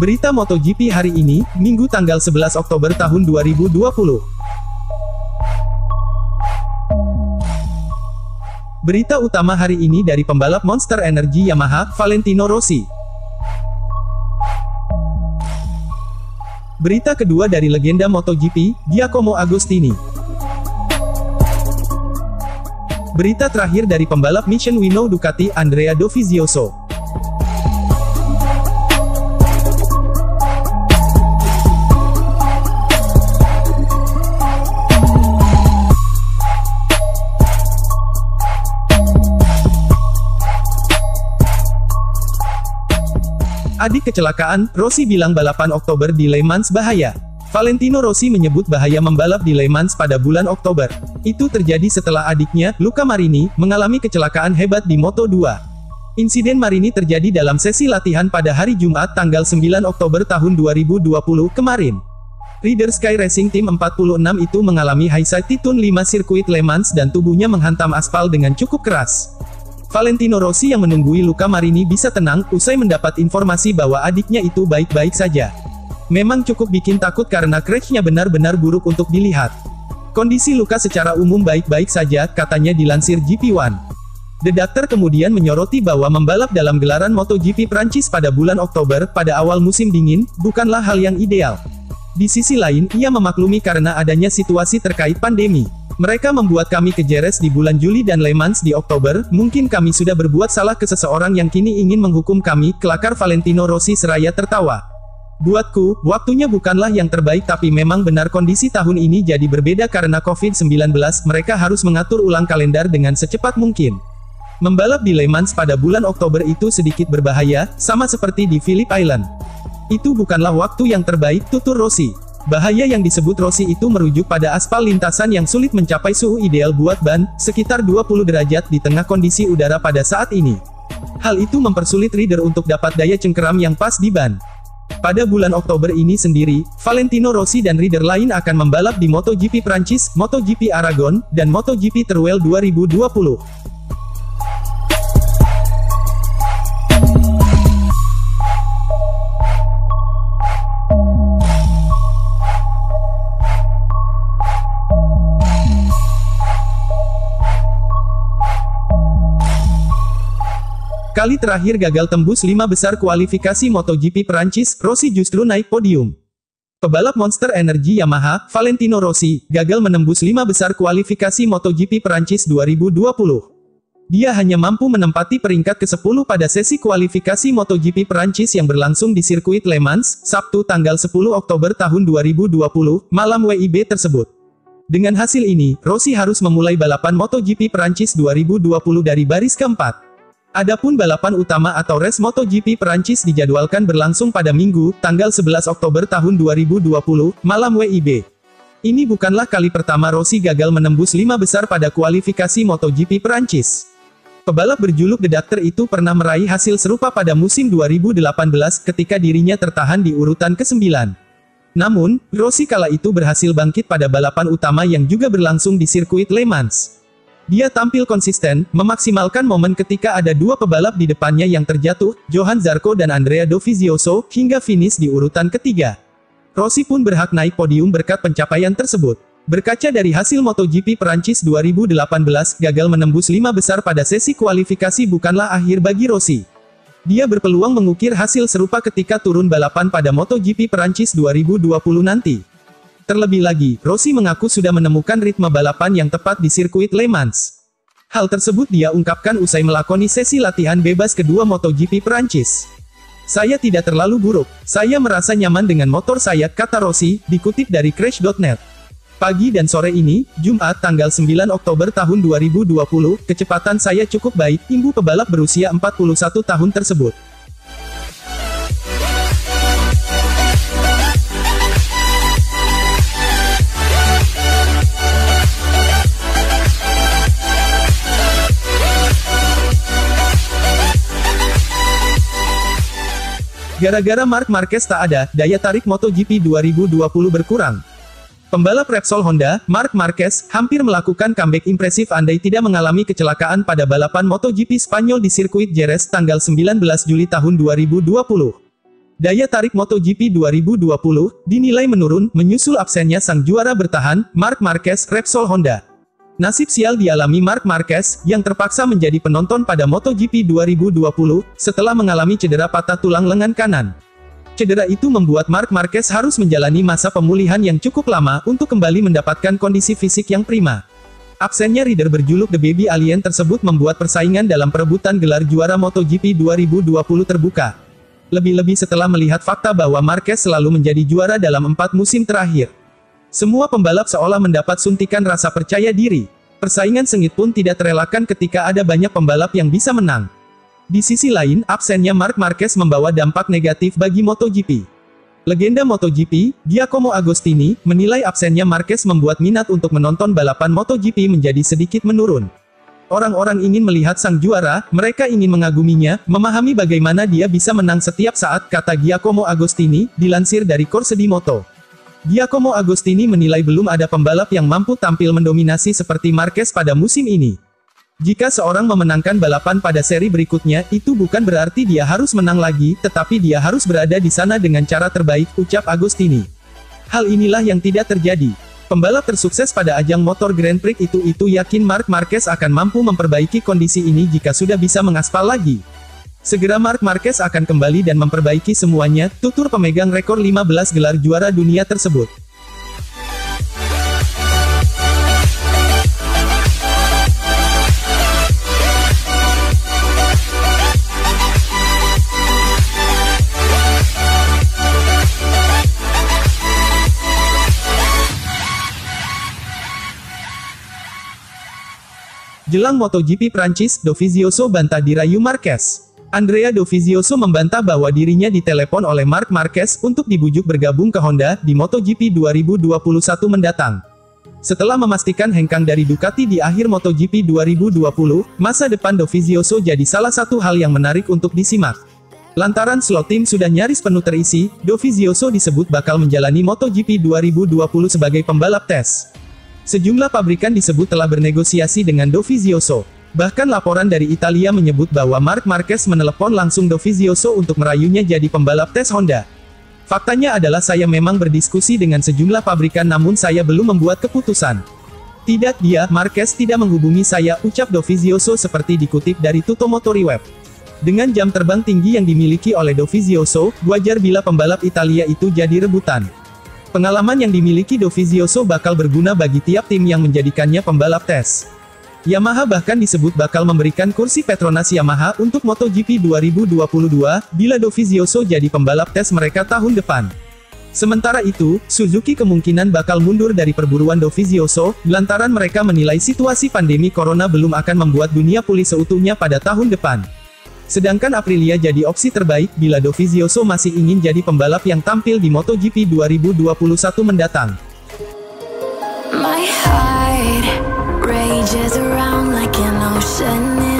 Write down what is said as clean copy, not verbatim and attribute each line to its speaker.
Speaker 1: Berita MotoGP hari ini, Minggu tanggal 11 Oktober tahun 2020. Berita utama hari ini dari pembalap Monster Energy Yamaha, Valentino Rossi. Berita kedua dari legenda MotoGP, Giacomo Agostini. Berita terakhir dari pembalap Mission Winnow Ducati, Andrea Dovizioso. Adik kecelakaan, Rossi bilang balapan Oktober di Le Mans bahaya. Valentino Rossi menyebut bahaya membalap di Le Mans pada bulan Oktober. Itu terjadi setelah adiknya, Luca Marini, mengalami kecelakaan hebat di Moto2. Insiden Marini terjadi dalam sesi latihan pada hari Jumat tanggal 9 Oktober tahun 2020 kemarin. Rider Sky Racing Team 46 itu mengalami high side tune 5 sirkuit Le Mans dan tubuhnya menghantam aspal dengan cukup keras. Valentino Rossi yang menunggui Luca Marini bisa tenang, usai mendapat informasi bahwa adiknya itu baik-baik saja. Memang cukup bikin takut karena crash-nya benar-benar buruk untuk dilihat. Kondisi Luca secara umum baik-baik saja, katanya dilansir GP1. The Doctor kemudian menyoroti bahwa membalap dalam gelaran MotoGP Prancis pada bulan Oktober, pada awal musim dingin, bukanlah hal yang ideal. Di sisi lain, ia memaklumi karena adanya situasi terkait pandemi. Mereka membuat kami kejeres di bulan Juli dan Le Mans di Oktober, mungkin kami sudah berbuat salah ke seseorang yang kini ingin menghukum kami, kelakar Valentino Rossi seraya tertawa. Buatku, waktunya bukanlah yang terbaik tapi memang benar kondisi tahun ini jadi berbeda karena COVID-19, mereka harus mengatur ulang kalender dengan secepat mungkin. Membalap di Le Mans pada bulan Oktober itu sedikit berbahaya, sama seperti di Phillip Island. Itu bukanlah waktu yang terbaik, tutur Rossi. Bahaya yang disebut Rossi itu merujuk pada aspal lintasan yang sulit mencapai suhu ideal buat ban, sekitar 20 derajat di tengah kondisi udara pada saat ini. Hal itu mempersulit rider untuk dapat daya cengkeram yang pas di ban. Pada bulan Oktober ini sendiri, Valentino Rossi dan rider lain akan membalap di MotoGP Prancis, MotoGP Aragon, dan MotoGP Teruel 2020. Kali terakhir gagal tembus 5 besar kualifikasi MotoGP Prancis, Rossi justru naik podium. Pebalap Monster Energy Yamaha, Valentino Rossi, gagal menembus 5 besar kualifikasi MotoGP Prancis 2020. Dia hanya mampu menempati peringkat ke-10 pada sesi kualifikasi MotoGP Prancis yang berlangsung di sirkuit Le Mans, Sabtu tanggal 10 Oktober tahun 2020, malam WIB tersebut. Dengan hasil ini, Rossi harus memulai balapan MotoGP Prancis 2020 dari baris keempat. Adapun balapan utama atau race MotoGP Prancis dijadwalkan berlangsung pada Minggu, tanggal 11 Oktober tahun 2020, malam WIB. Ini bukanlah kali pertama Rossi gagal menembus 5 besar pada kualifikasi MotoGP Prancis. Pebalap berjuluk The Doctor itu pernah meraih hasil serupa pada musim 2018 ketika dirinya tertahan di urutan ke-9. Namun, Rossi kala itu berhasil bangkit pada balapan utama yang juga berlangsung di sirkuit Le Mans. Dia tampil konsisten, memaksimalkan momen ketika ada 2 pebalap di depannya yang terjatuh, Johann Zarco dan Andrea Dovizioso, hingga finish di urutan ketiga. Rossi pun berhak naik podium berkat pencapaian tersebut. Berkaca dari hasil MotoGP Prancis 2018, gagal menembus 5 besar pada sesi kualifikasi bukanlah akhir bagi Rossi. Dia berpeluang mengukir hasil serupa ketika turun balapan pada MotoGP Prancis 2020 nanti. Terlebih lagi, Rossi mengaku sudah menemukan ritme balapan yang tepat di sirkuit Le Mans. Hal tersebut dia ungkapkan usai melakoni sesi latihan bebas kedua MotoGP Prancis. Saya tidak terlalu buruk, saya merasa nyaman dengan motor saya, kata Rossi, dikutip dari Crash.net. Pagi dan sore ini, Jumat tanggal 9 Oktober tahun 2020, kecepatan saya cukup baik, imbu pebalap berusia 41 tahun tersebut. Gara-gara Marc Marquez tak ada, daya tarik MotoGP 2020 berkurang. Pembalap Repsol Honda, Marc Marquez, hampir melakukan comeback impresif andai tidak mengalami kecelakaan pada balapan MotoGP Spanyol di sirkuit Jerez tanggal 19 Juli tahun 2020. Daya tarik MotoGP 2020 dinilai menurun menyusul absennya sang juara bertahan, Marc Marquez, Repsol Honda. Nasib sial dialami Marc Marquez, yang terpaksa menjadi penonton pada MotoGP 2020, setelah mengalami cedera patah tulang lengan kanan. Cedera itu membuat Marc Marquez harus menjalani masa pemulihan yang cukup lama untuk kembali mendapatkan kondisi fisik yang prima. Absennya rider berjuluk The Baby Alien tersebut membuat persaingan dalam perebutan gelar juara MotoGP 2020 terbuka. Lebih-lebih setelah melihat fakta bahwa Marquez selalu menjadi juara dalam 4 musim terakhir. Semua pembalap seolah mendapat suntikan rasa percaya diri. Persaingan sengit pun tidak terelakkan ketika ada banyak pembalap yang bisa menang. Di sisi lain, absennya Marc Marquez membawa dampak negatif bagi MotoGP. Legenda MotoGP, Giacomo Agostini, menilai absennya Marquez membuat minat untuk menonton balapan MotoGP menjadi sedikit menurun. Orang-orang ingin melihat sang juara, mereka ingin mengaguminya, memahami bagaimana dia bisa menang setiap saat, kata Giacomo Agostini, dilansir dari Corse di Moto. Giacomo Agostini menilai belum ada pembalap yang mampu tampil mendominasi seperti Marquez pada musim ini. Jika seorang memenangkan balapan pada seri berikutnya, itu bukan berarti dia harus menang lagi, tetapi dia harus berada di sana dengan cara terbaik, ucap Agostini. Hal inilah yang tidak terjadi. Pembalap tersukses pada ajang motor Grand Prix itu yakin Marc Marquez akan mampu memperbaiki kondisi ini jika sudah bisa mengaspal lagi. Segera Marc Marquez akan kembali dan memperbaiki semuanya, tutur pemegang rekor 15 gelar juara dunia tersebut. Jelang MotoGP Prancis, Dovizioso bantah dirayu Marquez. Andrea Dovizioso membantah bahwa dirinya ditelepon oleh Marc Marquez untuk dibujuk bergabung ke Honda di MotoGP 2021 mendatang. Setelah memastikan hengkang dari Ducati di akhir MotoGP 2020, masa depan Dovizioso jadi salah satu hal yang menarik untuk disimak. Lantaran slot tim sudah nyaris penuh terisi, Dovizioso disebut bakal menjalani MotoGP 2020 sebagai pembalap tes. Sejumlah pabrikan disebut telah bernegosiasi dengan Dovizioso. Bahkan laporan dari Italia menyebut bahwa Marc Marquez menelepon langsung Dovizioso untuk merayunya jadi pembalap tes Honda. Faktanya adalah saya memang berdiskusi dengan sejumlah pabrikan namun saya belum membuat keputusan. Tidak, Marquez tidak menghubungi saya, ucap Dovizioso seperti dikutip dari Tutto Motori Web. Dengan jam terbang tinggi yang dimiliki oleh Dovizioso, wajar bila pembalap Italia itu jadi rebutan. Pengalaman yang dimiliki Dovizioso bakal berguna bagi tiap tim yang menjadikannya pembalap tes. Yamaha bahkan disebut bakal memberikan kursi Petronas Yamaha untuk MotoGP 2022, bila Dovizioso jadi pembalap tes mereka tahun depan. Sementara itu, Suzuki kemungkinan bakal mundur dari perburuan Dovizioso, lantaran mereka menilai situasi pandemi corona belum akan membuat dunia pulih seutuhnya pada tahun depan. Sedangkan Aprilia jadi opsi terbaik bila Dovizioso masih ingin jadi pembalap yang tampil di MotoGP 2021 mendatang.
Speaker 2: My heart rages around like an ocean.